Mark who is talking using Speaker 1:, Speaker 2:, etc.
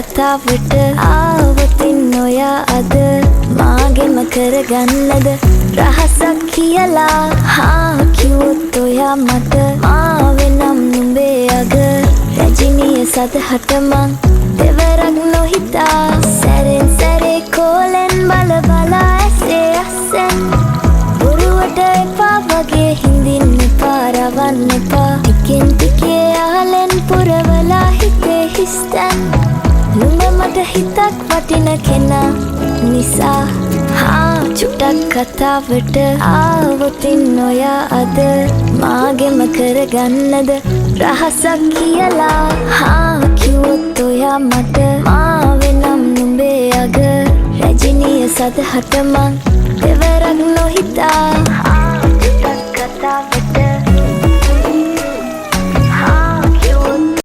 Speaker 1: කතාවට ආවතින් ඔයා අද මාගෙම කරගන්නද රහසක් කියලා කිව්වොත් ඔයා මට මාවෙනම් නුඹේ අග රජිනිය සදහට මං දෙවරක් නොහිතා සැරෙන් සැරේ කෝලෙන් බල බලා ඇසේ අස්සෙන් බොරුවට එපා වගේ හිඳින්න එපා රවන්න එපා ටිකෙන් ටිකේ අහලෙන් පුරවලා හිතේ හිස්තැන් නුඹ මට හිතක් වටින කෙනා නිසා චුට්ටක් කතාවට ආවොතින් ඔයා අද මාගෙම කරගන්නද රහසක් කියලා කිව්වොත් ඔයා මට මාවෙනම් නුඹේ අග රජිනිය සදහට මං